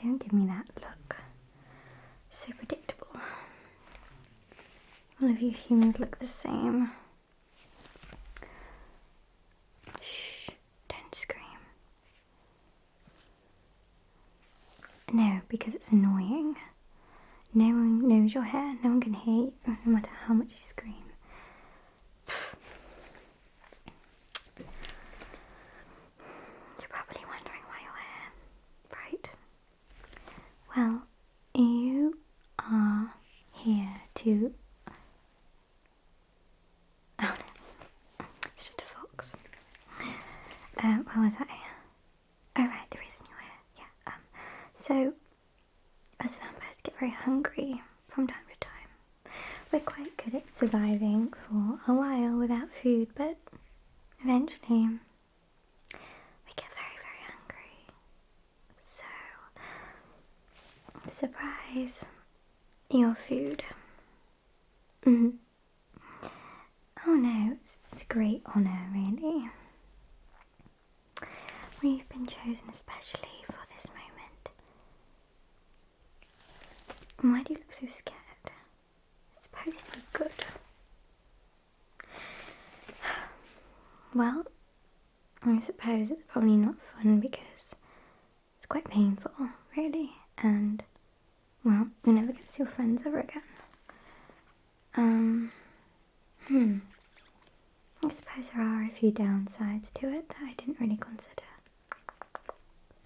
don't give me that look. So predictable. All of you humans look the same. Shh, don't scream. No, because it's annoying. No one knows your hair, no one can hear you, no matter how much you scream. You're probably wondering why you're here, right? Well, you are here to... Oh no, it's just a fox. Where was I? Oh right, the reason you're here, yeah. So, us vampires get very hungry from time to time. We're quite good at surviving for a while without food, but eventually we get very, very hungry. So, surprise, your food. Oh no, it's a great honour, really. We've been chosen especially for this moment. Why do you look so scared? It's supposed to be good. Well, I suppose it's probably not fun because it's quite painful, really, and, well, you never get to see your friends ever again. I suppose there are a few downsides to it that I didn't really consider.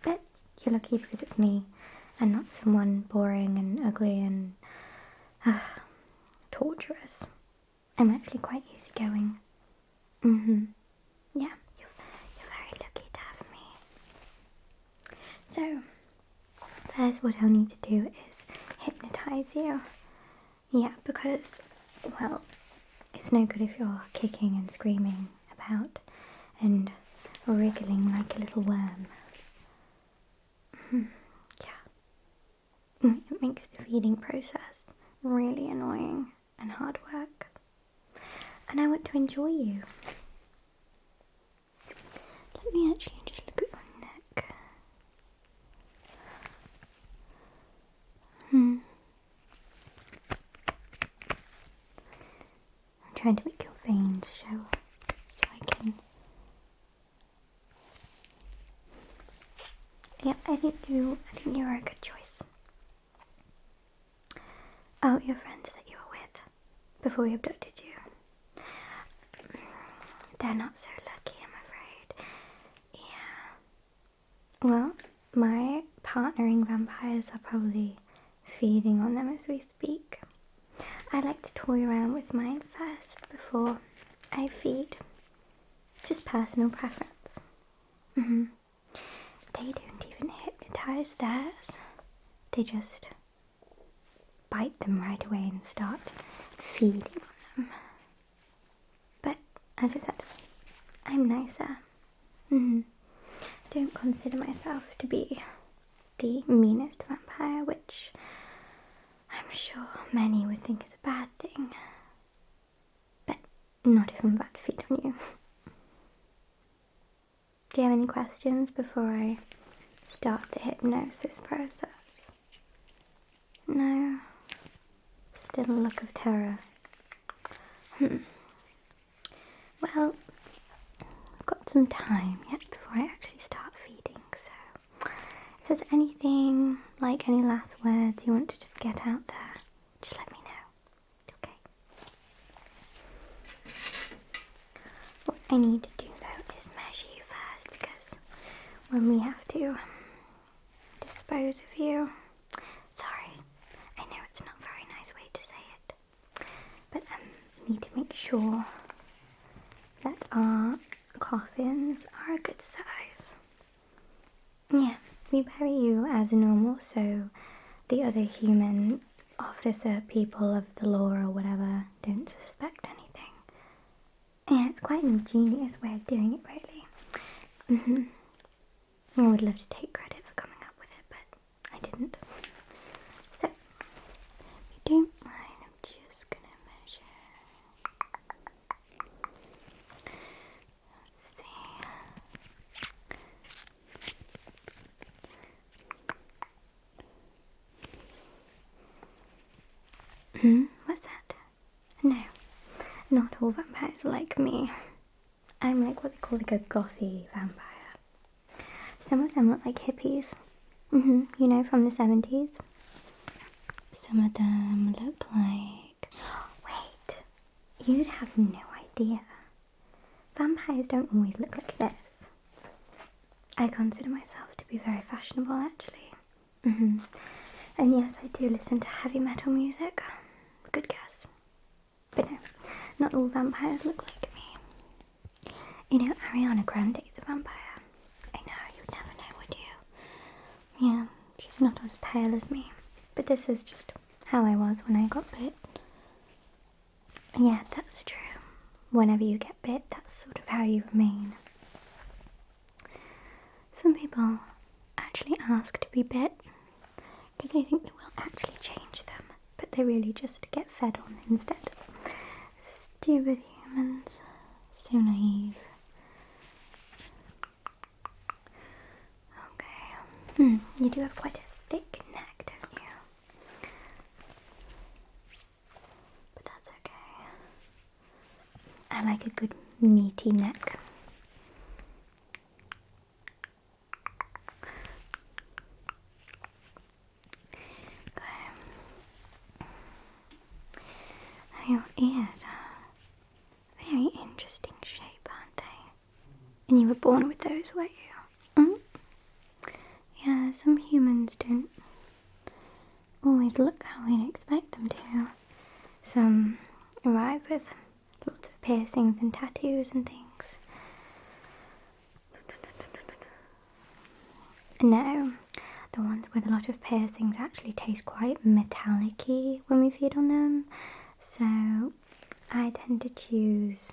But you're lucky because it's me and not someone boring and ugly and torturous. I'm actually quite easygoing. Yeah, you're very lucky to have me. So, first what I'll need to do is hypnotize you. Yeah, because, well, it's no good if you're kicking and screaming about and wriggling like a little worm. Yeah. It makes the feeding process really annoying and hard work. And I want to enjoy you. Let me actually just look at your neck. I'm trying to make your veins show so I can... Yep, I think you are a good choice. Oh, your friends that you were with before we abducted you. They're not so lucky, I'm afraid. Yeah. Well, my partnering vampires are probably feeding on them as we speak. I like to toy around with mine first before I feed. Just personal preference. They don't even hypnotize theirs. They just bite them right away and start feeding on them. But, as I said, I'm nicer. Don't consider myself to be the meanest vampire, which I'm sure many would think is a bad thing. But not if I'm about to feed on you. Do you have any questions before I start the hypnosis process? No? Still a look of terror. Well, I've got some time yet before I actually start feeding, so if there's anything, like any last words you want to just get out there, just let me know, okay? What I need to do though is measure you first, because when we have to dispose of you, sorry, I know it's not a very nice way to say it, but I need to make sure that our coffins are a good size. Yeah, we bury you as normal, so the other human officer people of the law or whatever don't suspect anything. Yeah, it's quite an ingenious way of doing it, really. I would love to take credit for coming up with it, but I didn't. So, if you don't mind, I'm just gonna measure. Let's see. What's that? No, not all vampires are like me. I'm like what they call like a gothy vampire. Some of them look like hippies. You know, from the 70s. Some of them look like... Wait, you'd have no idea. Vampires don't always look like this. I consider myself to be very fashionable, actually. And yes, I do listen to heavy metal music. Good guess. But no, not all vampires look like me. You know, Ariana Grande is a vampire. I know, you'd never know, would you? Yeah, she's not as pale as me. But this is just how I was when I got bit. Yeah, that's true. Whenever you get bit, that's sort of how you remain. Some people actually ask to be bit because they think they will actually change them, but they really just get fed on instead. Stupid humans. So naive. Okay. You do have quite a thick neck, don't you? But that's okay. I like a good meaty neck. Your ears are very interesting shape, aren't they? And you were born with those, weren't you? Yeah, some humans don't always look how we'd expect them to. Some arrive with lots of piercings and tattoos and things. No, the ones with a lot of piercings actually taste quite metallic-y when we feed on them. So I tend to choose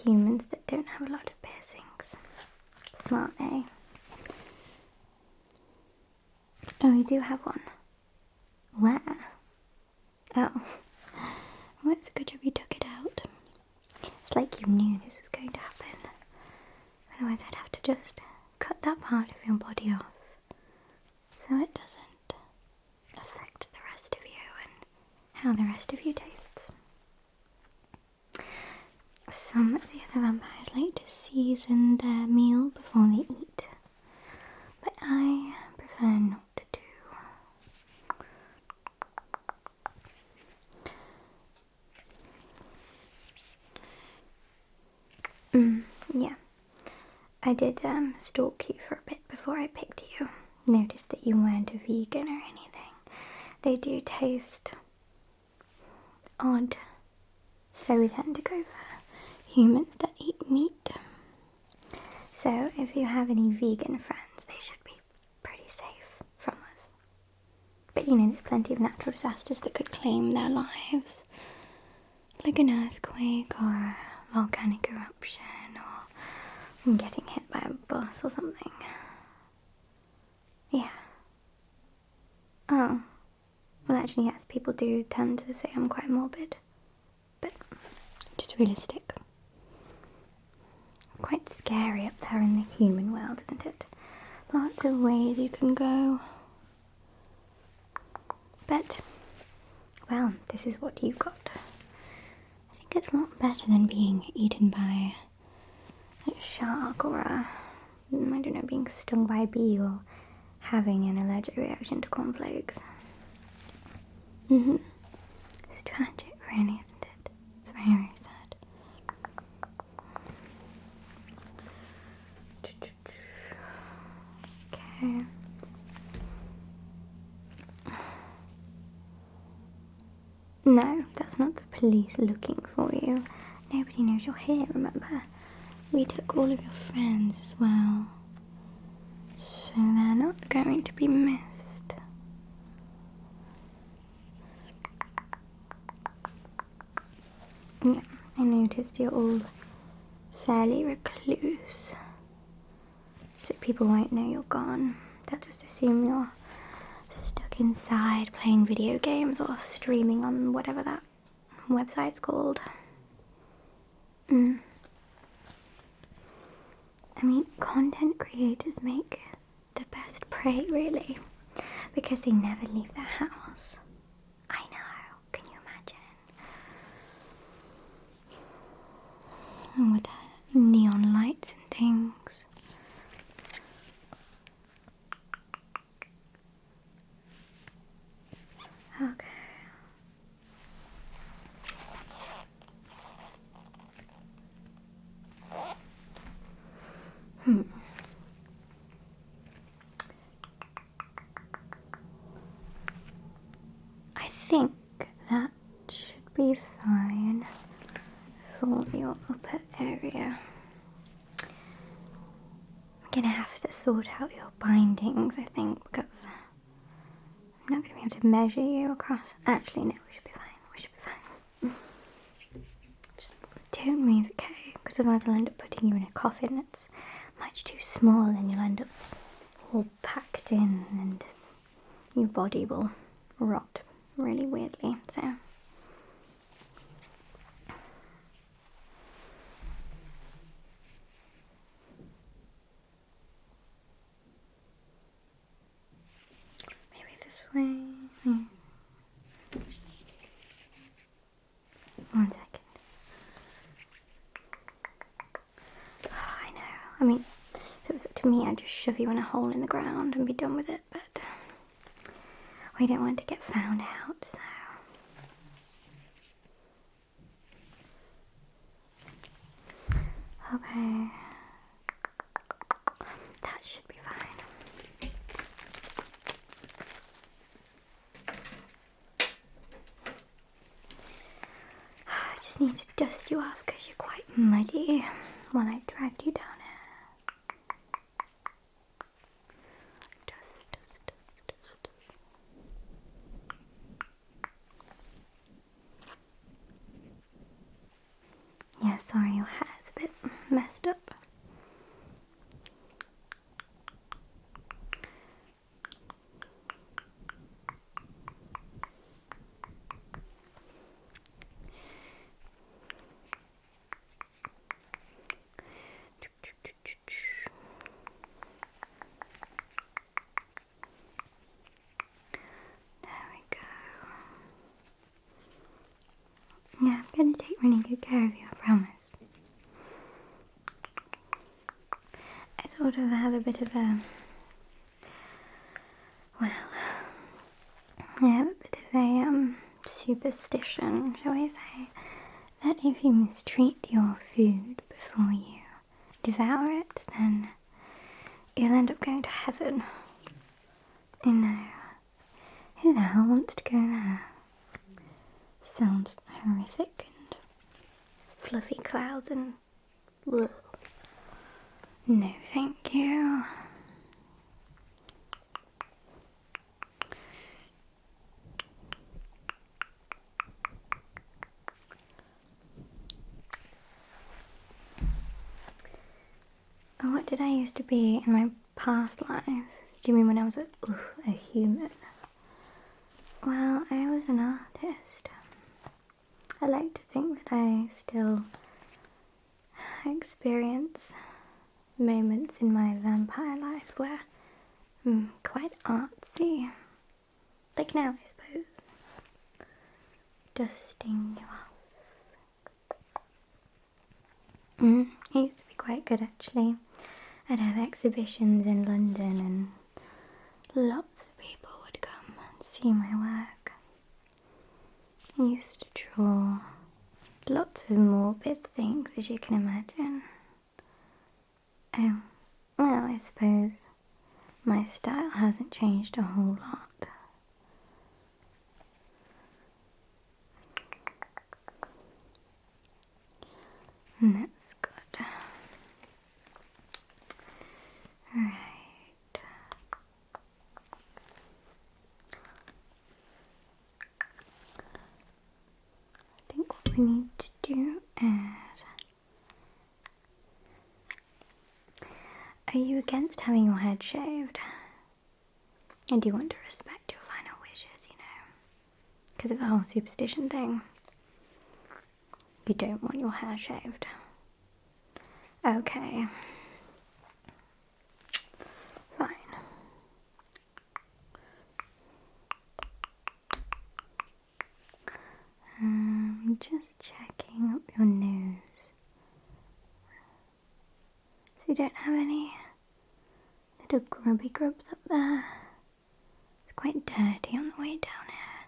humans that don't have a lot of piercings. Smart, eh? Oh, you do have one. Where? Oh. Well, it's a good job you took it out. It's like you knew this was going to happen. Otherwise I'd have to just cut that part of your body off so it doesn't affect the rest of you and how the rest of you tastes. Some of the other vampires like to season their meal before they eat, but I prefer not to. Yeah, I did stalk you for a bit before I picked you. Noticed that you weren't a vegan or anything. They do taste odd, so we tend to go for humans that eat meat. So if you have any vegan friends, they should be pretty safe from us. But you know, there's plenty of natural disasters that could claim their lives, like an earthquake or a volcanic eruption or getting hit by a bus or something. Yeah. Oh. Well, actually, yes, people do tend to say I'm quite morbid, but just realistic. Quite scary up there in the human world, isn't it? Lots of ways you can go. But, well, this is what you've got. I think it's a lot better than being eaten by a shark or I don't know, being stung by a bee or having an allergic reaction to cornflakes. It's tragic, really, isn't it? It's very, very sad. Okay. No, that's not the police looking for you. Nobody knows you're here, remember? We took all of your friends as well. So they're not going to be missed. Yeah, I noticed you're all fairly recluse. So people won't know you're gone. They'll just assume you're stuck inside playing video games or streaming on whatever that website's called. I mean, content creators make the best prey, really, because they never leave their house. I know, with neon lights and things. Okay. I think that should be fine for your upper area. I'm gonna have to sort out your bindings, I think, because I'm not gonna be able to measure you across. Actually, no, we should be fine. We should be fine. Just don't move, okay? Because otherwise I'll end up putting you in a coffin that's much too small and you'll end up all packed in and your body will rot really weirdly, so. Maybe this way. One second. Oh, I know. I mean, if it was up to me, I'd just shove you in a hole in the ground and be done with it, but we don't want to get found out, so. Okay. That should be fine. I just need to dust you off because you're quite muddy while I dragged you down here. Dust, dust, dust, dust. Yeah, sorry, your hair's a bit messed up. There we go. Yeah, I'm going to take really good care of you, I promise. I sort of have a bit of a, well, I have a bit of a superstition, shall we say, that if you mistreat your food before you devour it, then you'll end up going to heaven. You know, who the hell wants to go there? Sounds horrific and fluffy clouds and ugh. No, thank you. What did I used to be in my past life? Do you mean when I was a human? Well, I was an artist. I like to think that I still experience moments in my vampire life where I'm quite artsy. Like now, I suppose. Dusting you off. I used to be quite good actually. I'd have exhibitions in London and lots of people would come and see my work. I used to draw lots of morbid things, as you can imagine. Oh, well, I suppose my style hasn't changed a whole lot. And that's good. Right. I think what we need to do is... Are you against having your head shaved? And do you want to respect your final wishes, you know? Because of the whole superstition thing. You don't want your hair shaved. Okay. Fine. Just checking up your nose. You don't have any little grubby grubs up there? It's quite dirty on the way down here.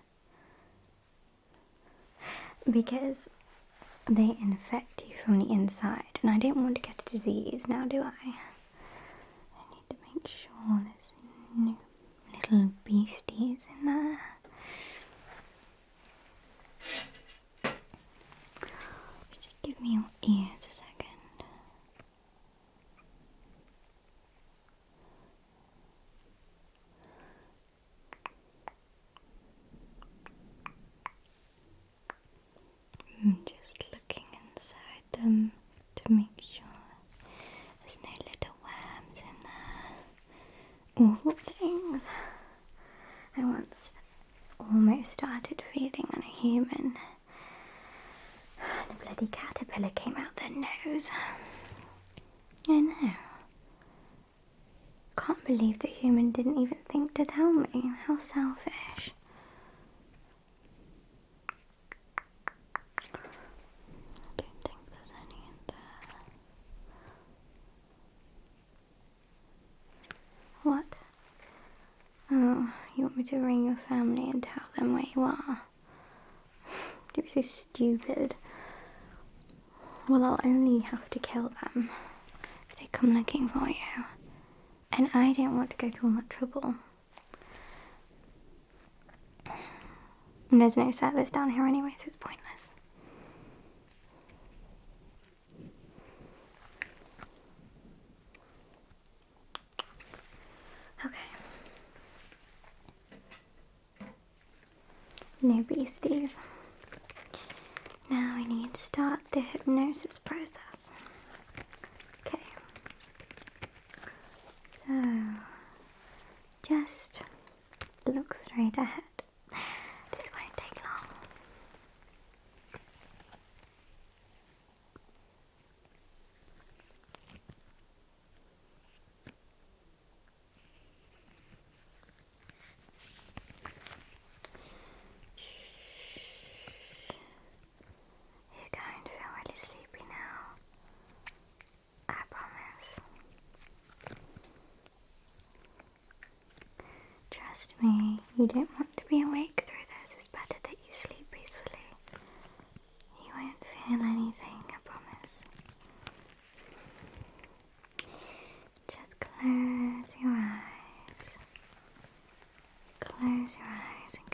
Because they infect you from the inside, and I don't want to get a disease now, do I? I need to make sure there's no little beasties in there. Just give me your ears a second. I'm just looking inside them to make sure there's no little worms in there. Awful things. I once almost started feeding on a human, and a bloody caterpillar came out their nose. I know. Can't believe the human didn't even think to tell me. How selfish. I don't think there's any in there. What? Oh, you want me to ring your family and tell them where you are? You're so stupid. Well, I'll only have to kill them if they come looking for you. And I don't want to go to all that trouble. And there's no settlers down here anyway, so it's pointless. Okay. No beasties. Now I need to start the hypnosis process. Okay. So, just look straight ahead. This won't take long. You're going to feel really sleepy now. I promise. Trust me, you don't want to be awake through this. It's better that you sleep peacefully. You won't feel anything, I promise. Just close your eyes. Close your eyes and